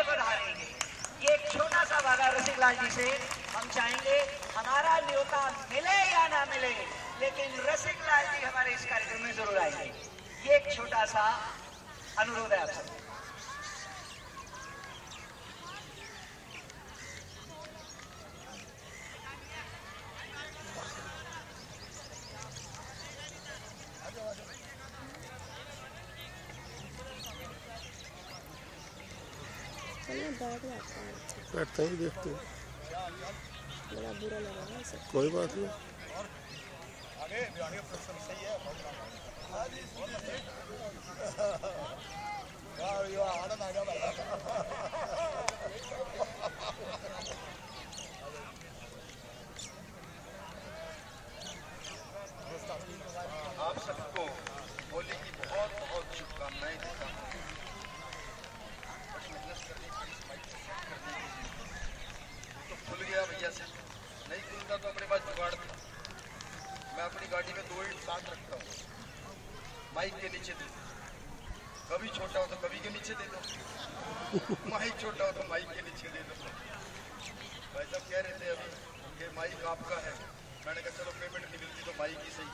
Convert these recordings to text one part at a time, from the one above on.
पधारेंगे। ये एक छोटा सा वादा रसिकलाल जी से हम चाहेंगे, हमारा न्योता मिले या ना मिले, लेकिन रसिकलाल जी हमारे इस कार्यक्रम में जरूर आएंगे। ये एक छोटा सा अनुरोध है आपसे। बैठते ही देखते हैं, बड़ा बुरा लगा है सब। कोई बात नहीं। आप सबको होली की बहुत बहुत शुभकामनाएं देता हूँ। तो खुल गया भैया से, नहीं खुलता तो अपने पास जुगाड़ था। मैं अपनी गाड़ी में 2 ईंट साथ रखता हूँ, माइक के नीचे दे दो, कभी छोटा हो तो कभी के नीचे दे दो, माइक छोटा हो तो माइक के नीचे दे दो। भाई साहब कह रहे थे अभी कि माइक आपका है, मैंने कहा चलो पेमेंट नहीं मिलती तो माइक ही सही।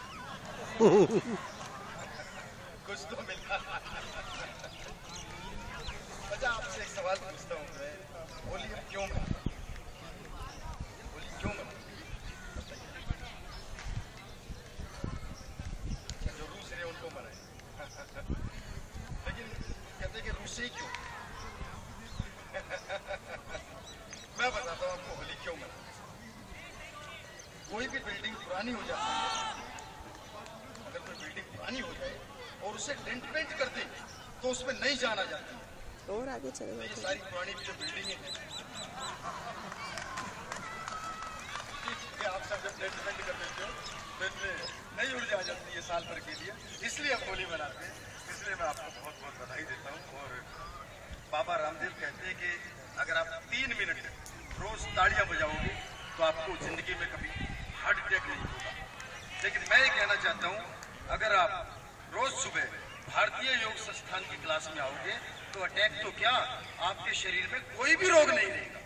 कुछ तो मिला। अच्छा आपसे एक सवाल पूछता हूँ मैं, होली हम क्यों मनाते? होली क्यों मनाते? जो रूस रहे उनको मनाए, लेकिन कहते कि रूसी क्यों? मैं बताता हूँ आपको होली क्यों मनाते। कोई भी बिल्डिंग पुरानी हो जाती है, अगर कोई बिल्डिंग पुरानी हो जाए और उसे डेंट पेंट कर दे तो उसमें नई जान आ जाती है। और आगे चले ये जाते सारी पुरानी जो बिल्डिंगें हैं, आप सब जब डेंट पेंट कर देते हो तो इसमें नई ऊर्जा आ जाती है साल भर के लिए, इसलिए हम होली मनाते हैं। इसलिए मैं आपको बहुत बहुत बधाई देता हूँ। और बाबा रामदेव कहते हैं कि अगर आप 3 मिनट रोज तालियां बजाओगे तो आपको जिंदगी में कभी हार्ट अटैक नहीं होगा। लेकिन मैं ये कहना चाहता हूँ, अगर आप रोज सुबह भारतीय योग संस्थान की क्लास में आओगे तो अटैक तो क्या, आपके शरीर में कोई भी रोग नहीं रहेगा।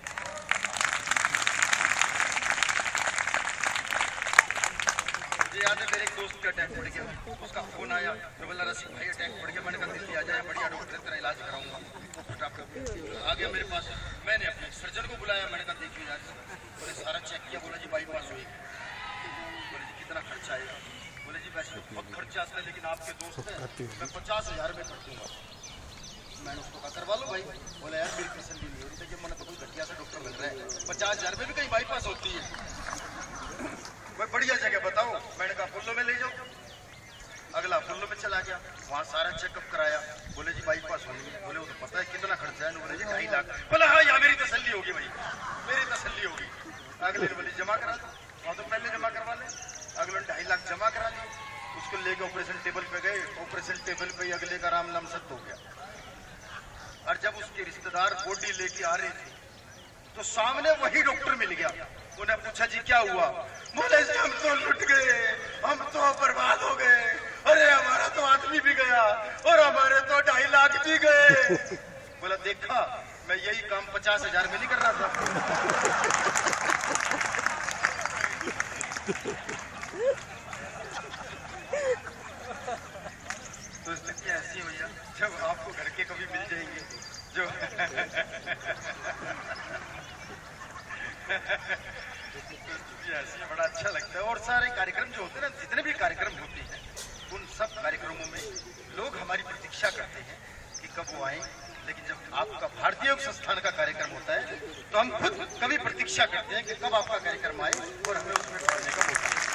मुझे याद है मेरे एक दोस्त का अटैक पड़ गया, उसका फोन आया तो बोला रसिक भाई अटैक पड़ गया। मैंने कहा दिल्ली आ जाए, बढ़िया डॉक्टर तेरा इलाज कराऊंगा। आ गया मेरे पास, मैंने अपने सर्जन को बुलाया, मैंने कहा देखिए यार, बोले सारा चेक किया, बोला जी बाईपास हुई। बोले जी कितना खर्चा आएगा? बोले जी वैसे तो बहुत खर्चा आता है, लेकिन आपके दोस्त हैं, मैं 50,000 में कर दूंगा। मैंने उसको कहा करवा लो भाई। बोला यार मेरी तसल्ली नहीं हो रही थी कि मैंने तो कोई घटिया सा डॉक्टर मिल रहा है, 50,000 में भी कहीं बाईपास होती है, कोई बढ़िया जगह बताओ। मैंने कहा फुल्लो में ले जाओ। अगला फुल्लो में चला गया, वहाँ सारा चेकअप कराया। बोले जी बाईपास होनी है। बोले वो तो पता है कितना खर्चा है? बोले जी 2.5 लाख। बोला हाँ यार मेरी तसल्ली होगी भाई, मेरी तसल्ली होगी। अगले बोले जमा करा दो, वहाँ तो पहले जमा करवा ले। अगले 2.5 लाख जमा करा दिए, उसको लेके ऑपरेशन टेबल पे गए। ऑपरेशन टेबल पे अगले का राम नाम सत्य हो गया। और जब उसके रिश्तेदार बॉडी लेके आ रहे थे तो सामने वही डॉक्टर मिल गया। उन्हें पूछा जी क्या हुआ? बोले जी हम तो लुट गए, हम तो बर्बाद हो गए, अरे हमारा तो आदमी भी गया और हमारे तो 2.5 लाख भी गए। बोला देखा, मैं यही काम 50,000 में नहीं कर रहा था। तो स्थिति ऐसी हुई है, जब आपको घर के कभी मिल जाएंगे जो ऐसी बड़ा अच्छा लगता है। और सारे कार्यक्रम जो होते हैं ना, जितने भी कार्यक्रम होते हैं, उन सब कार्यक्रमों में लोग हमारी प्रतीक्षा करते हैं कि कब वो आए। लेकिन जब आपका भारतीय योग संस्थान का कार्यक्रम होता है तो हम खुद कभी प्रतीक्षा करते हैं कि कब आपका कार्यक्रम आए और हमें उसमें पढ़ने का मौका मिले।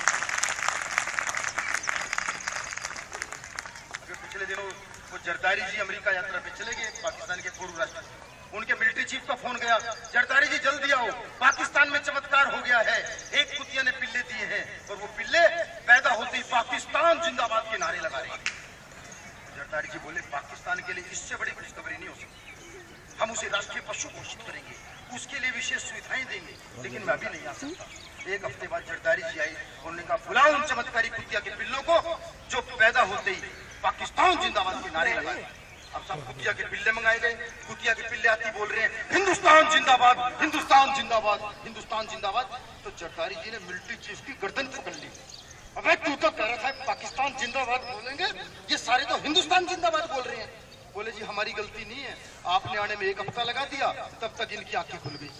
अभी पिछले दिनों वो जरदारी जी अमेरिका यात्रा पे चले गए, पाकिस्तान के पूर्व राष्ट्रपति। उनके मिलिट्री चीफ का फोन गया, जरदारी जी जल्दी आओ, पाकिस्तान में चमत्कार हो गया है, एक कुतिया ने पिल्ले दिए हैं और वो पिल्ले पैदा होते ही पाकिस्तान जिंदाबाद के नारे लगा रहे हैं। जरदारी जी बोले पाकिस्तान के लिए इससे बड़ी खुशखबरी नहीं हो सकती, हम उसे राष्ट्रीय पशु घोषित करेंगे, उसके लिए विशेष सुविधाएं देंगे, लेकिन मैं भी नहीं आ सकता। एक हफ्ते बाद जरदारी जी आए, उन्होंने कहा बुलाओ उन चमत्कारी कुतिया के पिल्लों को जो पैदा होते ही पाकिस्तान जिंदाबाद के नारे लगाए। अब सब कुतिया के पिल्ले मंगाए गए, कुतिया के पिल्ले आती बोल रहे हैं हिंदुस्तान जिंदाबाद, हिंदुस्तान जिंदाबाद, हिंदुस्तान जिंदाबाद। तो जरदारी जी ने मिलिट्री चीफ की गर्दन पकड़ ली। अबे तू तो कह रहा था पाकिस्तान जिंदाबाद बोलेंगे, ये सारे तो हिंदुस्तान जिंदाबाद बोल रहे हैं। बोले जी हमारी गलती नहीं है, आपने आने में 1 हफ्ता लगा दिया, तब तक इनकी आंखें खुल गई।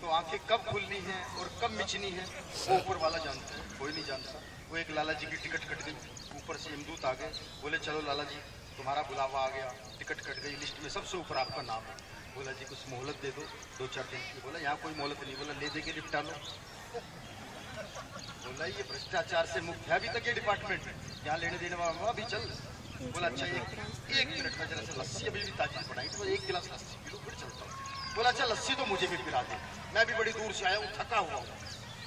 तो आंखें कब खुलनी है और कब मिचनी है वो ऊपर वाला जानता है, कोई नहीं जानता। वो एक लाला जी की टिकट कट गई, ऊपर से यमदूत आ गए, बोले चलो लाला जी तुम्हारा बुलावा आ गया, टिकट कट गई, लिस्ट में सबसे ऊपर आपका नाम है। बोला जी कुछ मोहलत दे दो 2-4 दिन की। बोला यहाँ कोई मोहलत नहीं। बोला ले दे के निपटा लो। बोला ये भ्रष्टाचार से मुक्त है अभी तक ये डिपार्टमेंट, यहाँ लेने देने वाला भी चल। बोला अच्छा एक मिनट में जरा से लस्सी अभी भी ताजी बनाई, तो 1 गिलास लस्सी पी लो फिर चलता हूँ। बोला अच्छा लस्सी तो मुझे भी पिला दे, मैं भी बड़ी दूर से आया हूँ, थका हुआ हूँ।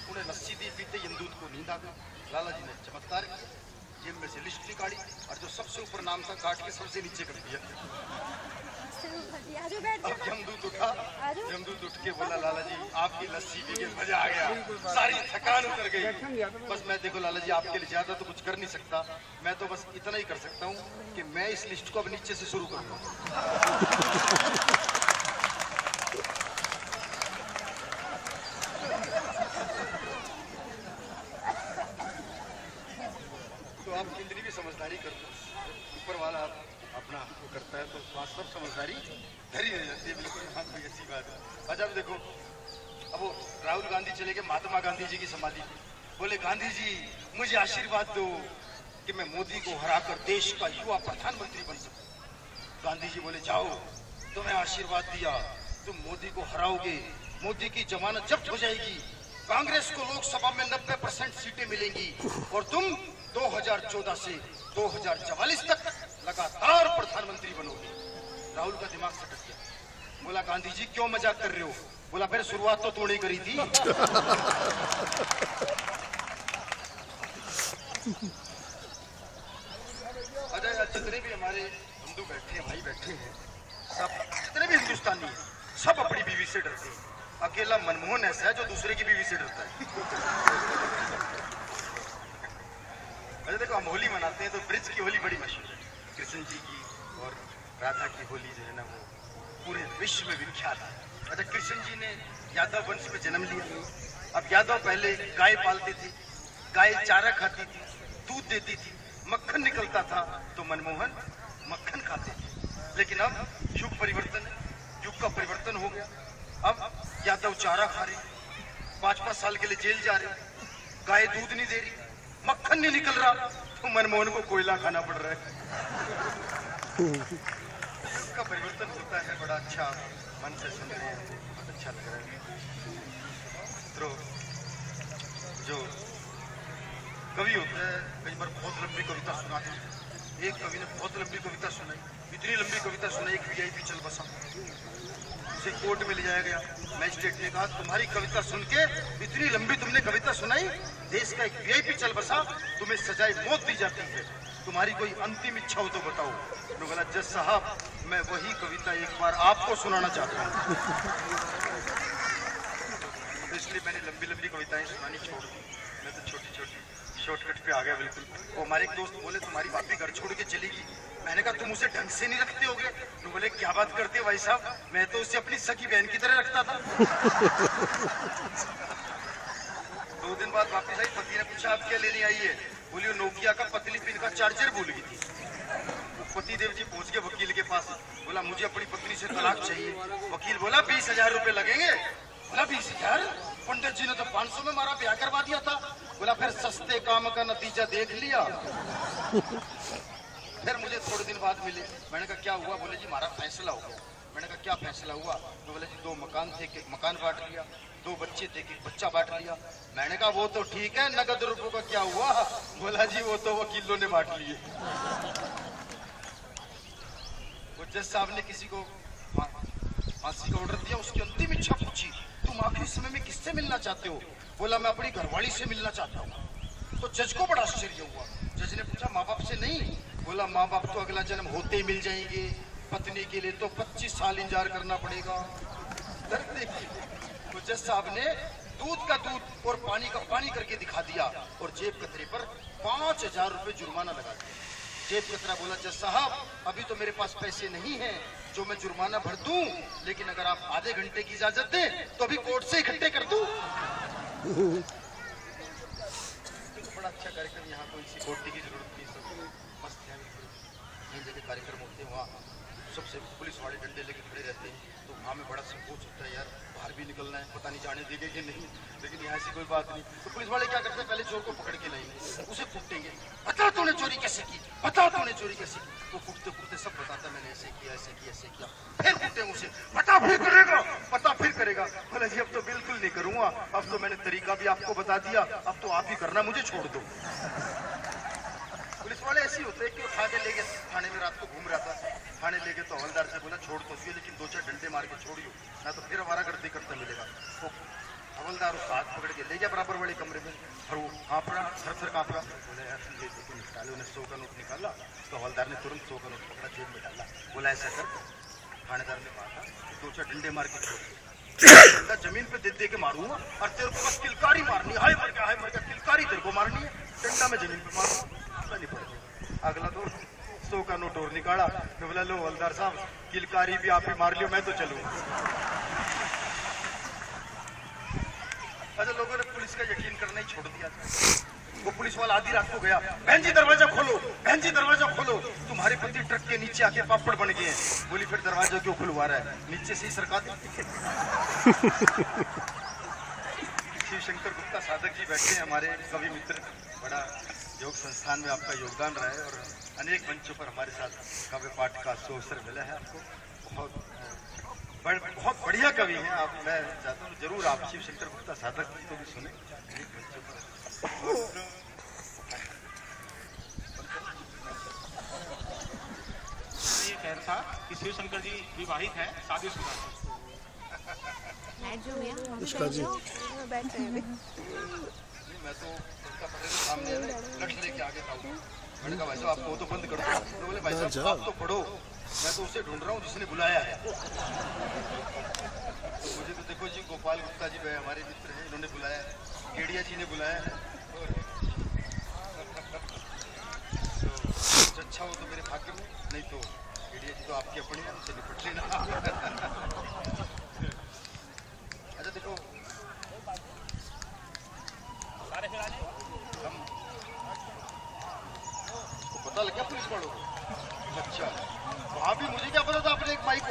उन्हें लस्सी दी, पीते यमदूत को नींद आ गई। लाला जी ने चमत्कार किया, जेब में से लिस्ट निकाली और जो सबसे ऊपर नाम था काट के सबसे नीचे कर दिया। अब यमदूत उठा, यमदूत उठ के बोला लाला जी आपकी लस्सी पी के मजा आ गया, सारी थकान उतर गई। बस मैं देखो लाला जी आपके लिए ज्यादा तो कुछ कर नहीं सकता, मैं तो बस इतना ही कर सकता हूँ कि मैं इस लिस्ट को अब नीचे से शुरू करूँगा। तो आप कितनी भी समझदारी कर दो, ऊपर वाला अपना वो करता है तो वहाँ सब समझदारी धरी रह जाती है। बिल्कुल हाँ कोई ऐसी बात है। अच्छा अब देखो, अब वो राहुल गांधी चले गए महात्मा गांधी जी की समाधि पे, बोले गांधी जी मुझे आशीर्वाद दो कि मैं मोदी को हराकर देश का युवा प्रधानमंत्री बन सकूं। गांधी जी बोले जाओ, तुम्हें आशीर्वाद दिया, तुम मोदी को हराओगे, मोदी की जमानत जब्त हो जाएगी, कांग्रेस को लोकसभा में 90% सीटें मिलेंगी और तुम 2014 से 2044 तक लगातार प्रधानमंत्री बनोगे। राहुल का दिमाग सटक गया, बोला गांधी जी क्यों मजाक कर रहे हो? बोला फिर शुरुआत तो तोड़े करी थी। अजय जितने भी हमारे हिंदू बैठे हैं, भाई बैठे हैं, सब जितने भी हिंदुस्तानी हैं, सब अपनी बीवी से डरते हैं। अकेला मनमोहन ऐसा है जो दूसरे की बीवी से डरता है। अरे देखो हम होली मनाते हैं तो ब्रिज की होली बड़ी मशहूर है, कृष्ण जी की और राधा की होली जो है ना वो पूरे विश्व में विख्यात है। अच्छा कृष्ण जी ने यादव वंश में जन्म लिया। अब यादव पहले गाय पालते थे, गाय चारा खाती थी, दूध देती थी, मक्खन निकलता था, तो मनमोहन मक्खन खाते थे। लेकिन अब युग परिवर्तन है, युग का परिवर्तन हो गया। अब यादव चारा खा रहे, 5-5 साल के लिए जेल जा रहे, गाय दूध नहीं दे रही, मक्खन नहीं निकल रहा, तो मनमोहन को कोयला खाना पड़ रहा है। इसका परिवर्तन होता है, बड़ा अच्छा मन से सुन रहे हैं, बहुत अच्छा लग रहा है। तो जो कवि होता है कई बार बहुत लंबी कविता सुनाते हैं। एक कवि ने बहुत लंबी कविता सुनाई, इतनी लंबी कविता सुनाई एक वीआईपी चल बसा, उसे कोर्ट में ले जाया गया। मैजिस्ट्रेट ने कहा तुम्हारी कविता सुन के इतनी लंबी तुमने कविता सुनाई, देश का एक वीआईपी चल बसा, तुम्हें सजाए मौत दी जाती है, तुम्हारी कोई अंतिम इच्छा हो तो बताओ। तो बोला जज साहब मैं वही कविता एक बार आपको सुनाना चाहता हूँ, तो इसलिए मैंने लंबी लंबी कविताएं सुनानी छोड़ दी, मैं तो छोटी छोटी शॉर्टकट पे आ गया बिल्कुल। वो हमारे एक दोस्त बोले तुम्हारी भाभी घर छोड़ के चलेगी, मैंने कहा तुम उसे ढंग से नहीं रखते होगे। तो बोले क्या बात करते हो भाई साहब, मैं तो उसे अपनी सगी बहन की तरह रखता था। 2 दिन बाद वापिस आई, पति ने पूछा आप क्या लेने आई है? बोली वो नोकिया का पतली पिन का चार्जर भूल गई थी। पति देव जी पहुंच गए वकील के पास, बोला मुझे अपनी पत्नी से तलाक चाहिए। वकील बोला 20,000 रुपए लगेंगे। बोला 20,000? पंडित जी ने तो 500 में हमारा ब्याह करवा दिया था। बोला फिर सस्ते काम का नतीजा देख लिया। फिर मुझे थोड़े दिन बाद मिले, मैंने कहा क्या हुआ? बोले जी हमारा फैसला हो गया। मैंने कहा क्या फैसला हुआ? तो बोले जी 2 मकान थे, एक मकान बांट लिया, 2 बच्चे थे, एक बच्चा बांट लिया। मैंने कहा वो तो ठीक है, नगद रुपयों का क्या हुआ? बोला जी वो तो वकीलों ने बांट लिए। वो जज साहब ने किसी को फांसी का ऑर्डर दिया, उसकी अंतिम इच्छा पूछी तुम आखिरी समय में किससे मिलना चाहते हो? बोला मैं अपनी घरवाली से मिलना चाहता हूँ। तो जज को बड़ा आश्चर्य हुआ। जज ने पूछा माँ बाप से नहीं? बोला माँ बाप तो अगला जन्म होते ही मिल जाएंगे, पत्नी के लिए तो 25 साल इंतजार करना पड़ेगा। दर्द देखिए। तो जज साहब ने दूध का दूध और पानी का पानी करके दिखा दिया और जेब कतरे पर 5,000 रुपए जुर्माना लगा दिया। जेब कतरा बोला, जज साहब अभी तो मेरे पास पैसे नहीं हैं जो मैं जुर्माना भर दूं, लेकिन अगर आप आधे घंटे की इजाजत दें तो अभी कोर्ट से इकट्ठे कर दूं। बड़ा अच्छा कार्यक्रम, यहाँ कोई सिक्योरिटी की जरूरत नहीं, सब मस्त है। जिन जगह कार्यक्रम होते हैं वहाँ सबसे पुलिस वाले डंडे लेके खड़े रहते हैं, तो वहाँ में बड़ा संकोच होता है, यार बाहर भी निकलना है, पता नहीं जाने देंगे कि नहीं। लेकिन यहाँ ऐसी कोई बात नहीं, तो पुलिस वाले क्या करते हैं, पहले चोर को पकड़ के लाएंगे, उसे कूटेंगे, बता तूने चोरी कैसे की, बता तूने चोरी कैसे की। वो कूटते कूटते सब बताता, मैंने ऐसे किया ऐसे किया ऐसे किया। फिर कूटे उसे, पता फिर करेगा, पता फिर करेगा। बोला जी अब तो बिल्कुल नहीं करूंगा, अब तो मैंने तरीका भी आपको बता दिया, अब तो आप ही करना, मुझे छोड़ दो। पुलिस वाले ऐसे होते हैं कि उठा के ले गए थाने में, रात को घूम रहा था, थाने ले गए तो हवलदार से बोला छोड़ तो दिए, लेकिन 2-4 डंडे मार के छोड़ियो, ना तो फिर हमारा गर्दी करता मिलेगा। तो हवलदार उसका हाथ पकड़ के ले गया बराबर वाले कमरे में, और वो काँप रहा, थर काँप रहा। बोले यार ये देखो निकाले, उन्हें 100 का नोट निकाला, तो हवलदार ने तुरंत 100 का नोट पकड़ा, जेब में डाला। बोला ऐसा कर, थानेदार ने कहा 2-4 डंडे मार के छोड़, जमीन पे दे के मारूंगा और तेरे को बस किलकारी मारनी, हाय मर गया किलकारी तेरे को मारनी है, डंडा में जमीन पे मारूंगा, नहीं पड़ेगा। अगला तो 100 का नोट और निकाला, मैं बोला लो हवलदार साहब किलकारी भी आप ही मार लियो, मैं तो चलूंगा। अच्छा, लोगों ने पुलिस का यकीन करना ही छोड़ दिया था। वो पुलिस वाला आधी रात को गया, बहन जी दरवाजा खोलो, बहन जी दरवाजा खोलो, तुम्हारे पति ट्रक के नीचे आके पापड़ बन गए हैं। बोली फिर दरवाजा क्यों खुलवा रहा है, नीचे से ही सरका दी। शिव शंकर गुप्ता साधक जी बैठे हैं, हमारे कवि मित्र, बड़ा योग संस्थान में आपका योगदान रहा है और अनेक मंचों पर हमारे साथ काव्य पाठ का अवसर मिला है आपको। बहुत बढ़िया कवि हैं आप, मैं चाहता हूँ जरूर आप शिव शंकर गुप्ता साधक जी को भी सुने अनेक मंचों पर। ये कह रहा था कि शिव शंकर जी विवाहित हैं, शादीशुदा हैं। इसका जी बैठ रहे हैं। मैं तो उनका पढ़े तो सामने लक्ष्य लेके आगे था, मैंने कहा भाई साहब आपको तो बंद कर दो। तो बोले भाई साहब आप तो पढ़ो, मैं तो उसे ढूंढ रहा हूँ जिसने बुलाया है। तो मुझे तो देखो जी गोपाल गुप्ता जी हमारे मित्र हैं, इन्होंने बुलाया है, केडिया जी ने बुलाया है। तो अच्छा हो तो मेरे भाग्य में, नहीं तो केडिया जी तो आपके अपने हैं, उनसे निपट लेना। अच्छा देखो पता लग गया पुलिस वालों को। अच्छा वहाँ भी मुझे क्या पता था, अपने एक माइक